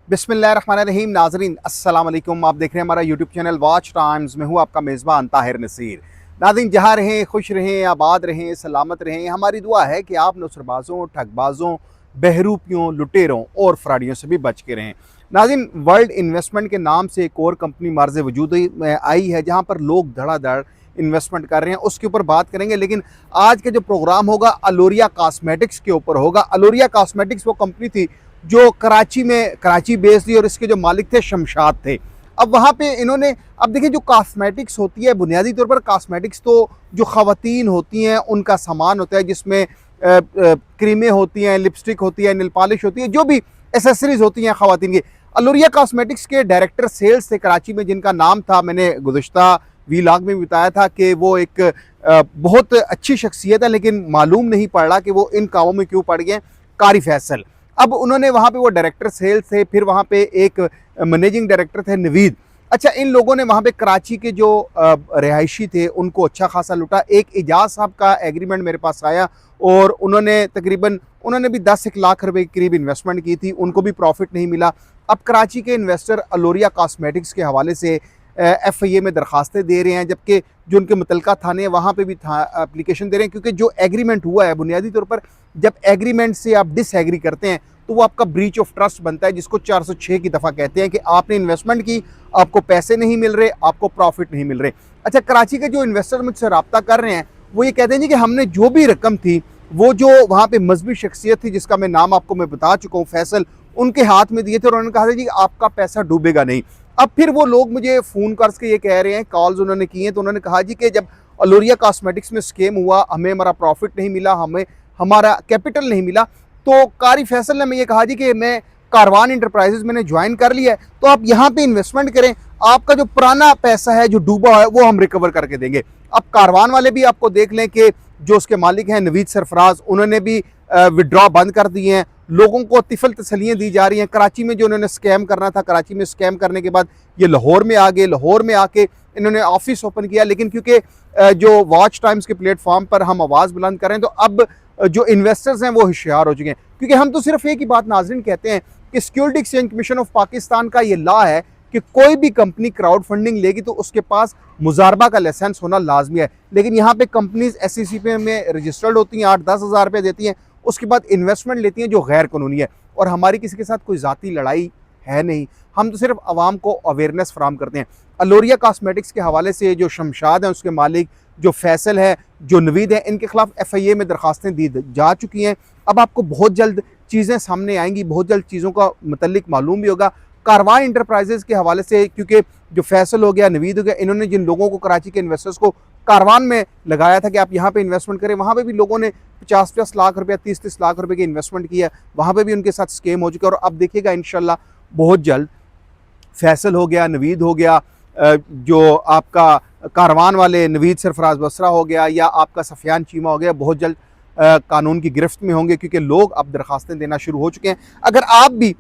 बिस्मिल्लाहिर्रहमानिर्रहीम। नाजरीन अस्सलाम वालेकुम। आप देख रहे हैं हमारा यूट्यूब चैनल वॉच टाइम्स में हूँ आपका मेज़बान ताहिर नसीर। नाज़रीन, जहाँ रहें खुश रहें, आबाद रहें, सलामत रहें। हमारी दुआ है कि आप नसरबाज़ों, ठगबाज़ों, बहरूपियों, लुटेरों और फ्राडियों से भी बच के रहें। नाज़रीन, वर्ल्ड इन्वेस्टमेंट के नाम से एक और कंपनी मार्ज़ वजूद में आई है जहाँ पर लोग धड़ाधड़ इन्वेस्टमेंट कर रहे हैं, उसके ऊपर बात करेंगे। लेकिन आज का जो प्रोग्राम होगा अलोरिया कॉस्मेटिक्स के ऊपर होगा। अलोरिया कॉस्मेटिक्स वो कंपनी थी जो कराची बेस्ड थी और इसके जो मालिक थे शमशाद थे। अब वहाँ पे इन्होंने, अब देखिए, जो कॉस्मेटिक्स होती है बुनियादी तौर पर कॉस्मेटिक्स तो जो ख़वातीन होती हैं उनका सामान होता है, जिसमें क्रीमें होती हैं, लिपस्टिक होती है, नेल पॉलिश होती है, जो भी एसेसरीज होती हैं ख़वातीन की। अलोरिया कॉस्मेटिक्स के डायरेक्टर सेल्स थे कराची में, जिनका नाम था, मैंने गुज़श्ता वीलॉग में बताया था कि वो एक बहुत अच्छी शख्सियत है, लेकिन मालूम नहीं पड़ रहा कि वो इन कामों में क्यों पड़ गए। कारी फैसल, अब उन्होंने वहाँ पे वो डायरेक्टर सेल्स थे, फिर वहाँ पे एक मैनेजिंग डायरेक्टर थे नवीद। अच्छा, इन लोगों ने वहाँ पे कराची के जो रिहायशी थे उनको अच्छा खासा लुटा। एक एजाज साहब का एग्रीमेंट मेरे पास आया और उन्होंने भी 10 लाख रुपए के करीब इन्वेस्टमेंट की थी, उनको भी प्रॉफिट नहीं मिला। अब कराची के इन्वेस्टर अलोरिया कॉस्मेटिक्स के हवाले से FIA में दरखास्तें दे रहे हैं, जबकि जो उनके मुतलका थाने हैं वहाँ पे भी एप्लीकेशन दे रहे हैं, क्योंकि जो एग्रीमेंट हुआ है बुनियादी तौर पर, जब एग्रीमेंट से आप डिसएग्री करते हैं तो वो आपका ब्रीच ऑफ ट्रस्ट बनता है, जिसको 406 की दफ़ा कहते हैं कि आपने इन्वेस्टमेंट की, आपको पैसे नहीं मिल रहे, आपको प्रॉफिट नहीं मिल रहे। अच्छा, कराची के जो इन्वेस्टर मुझसे रब्ता कर रहे हैं वो ये कहते हैं जी कि हमने जो भी रकम थी, वो जो वहाँ पे मजहबी शख्सियत थी जिसका मैं नाम आपको मैं बता चुका हूँ, फैसल, उनके हाथ में दिए थे और उन्होंने कहा था जी आपका पैसा डूबेगा नहीं। अब फिर वो लोग मुझे फ़ोन करके ये कह रहे हैं, कॉल्स उन्होंने की हैं, तो उन्होंने कहा जी कि जब अलोरिया कॉस्मेटिक्स में स्कैम हुआ, हमें हमारा प्रॉफिट नहीं मिला, हमें हमारा कैपिटल नहीं मिला, तो कारी फैसल ने मैं ये कहा जी कि मैं कारवान इंटरप्राइजेज मैंने ज्वाइन कर लिया है, तो आप यहाँ पे इन्वेस्टमेंट करें, आपका जो पुराना पैसा है जो डूबा है वो हम रिकवर करके देंगे। अब कारवान वाले भी आपको देख लें कि जो उसके मालिक हैं नवीद सरफराज, उन्होंने भी विड्रॉ बंद कर दिए हैं। लोगों को तिफल तसलियाँ दी जा रही हैं। कराची में जो उन्होंने स्कैम करना था, कराची में स्कैम करने के बाद ये लाहौर में आ गए, लाहौर में आके इन्होंने ऑफिस ओपन किया। लेकिन क्योंकि जो वॉच टाइम्स के प्लेटफॉर्म पर हम आवाज़ बुलंद करें, तो अब जो इन्वेस्टर्स हैं वो होशियार हो चुके हैं, क्योंकि हम तो सिर्फ एक ही बात नाज़रीन कहते हैं कि security exchange commission of Pakistan का ये लॉ है कि कोई भी कंपनी क्राउड फंडिंग लेगी तो उसके पास मुजारबा का लाइसेंस होना लाजमी है। लेकिन यहाँ पे कंपनीज SEC में रजिस्टर्ड होती हैं, 8-10 हज़ार रुपये देती हैं, उसके बाद इन्वेस्टमेंट लेती हैं जो गैर कानूनी है। और हमारी किसी के साथ कोई ज़ाती लड़ाई है नहीं, हम तो सिर्फ आवाम को अवेयरनेस फराहम करते हैं। अलोरिया कॉस्मेटिक्स के हवाले से जो शमशाद हैं उसके मालिक, जो फैसल है, जो नवीद है, इनके खिलाफ FIA में दरखास्तें दी जा चुकी हैं। अब आपको बहुत जल्द चीज़ें सामने आएंगी, बहुत जल्द चीज़ों का मतलब मालूम भी होगा। कारवान इंटरप्राइजेज़ के हवाले से, क्योंकि जो फैसल हो गया, नवीद हो गया, इन्होंने जिन लोगों को, कराची के इन्वेस्टर्स को कारवान में लगाया था कि आप यहाँ पे इन्वेस्टमेंट करें, वहाँ पे भी लोगों ने 50-50 लाख रुपया, 30-30 लाख रुपए की इन्वेस्टमेंट किया, वहाँ पे भी उनके साथ स्कैम हो चुका है। और अब देखिएगा इंशाल्लाह बहुत जल्द फैसल हो गया, नवीद हो गया, जो आपका कारवान वाले नवीद सरफराज बसरा हो गया, या आपका सफियान चीमा हो गया, बहुत जल्द कानून की गिरफ्त में होंगे, क्योंकि लोग अब दरखास्तें देना शुरू हो चुके हैं। अगर आप भी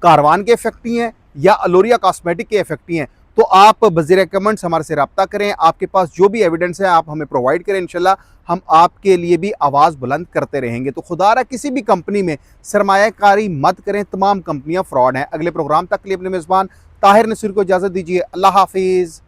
कारवान के इफेक्टी हैं या अलोरिया कॉस्मेटिक के इफेक्टी हैं, तो आप बज़ीर कमेंट्स हमारे से रब्ता करें। आपके पास जो भी एविडेंस है आप हमें प्रोवाइड करें, इंशाल्लाह हम आपके लिए भी आवाज़ बुलंद करते रहेंगे। तो खुदारा किसी भी कंपनी में सरमायाकारी मत करें, तमाम कंपनियां फ्रॉड हैं। अगले प्रोग्राम तक के लिए अपने मेज़बान ताहिर नसीर को इजाज़त दीजिए। अल्लाह हाफिज़।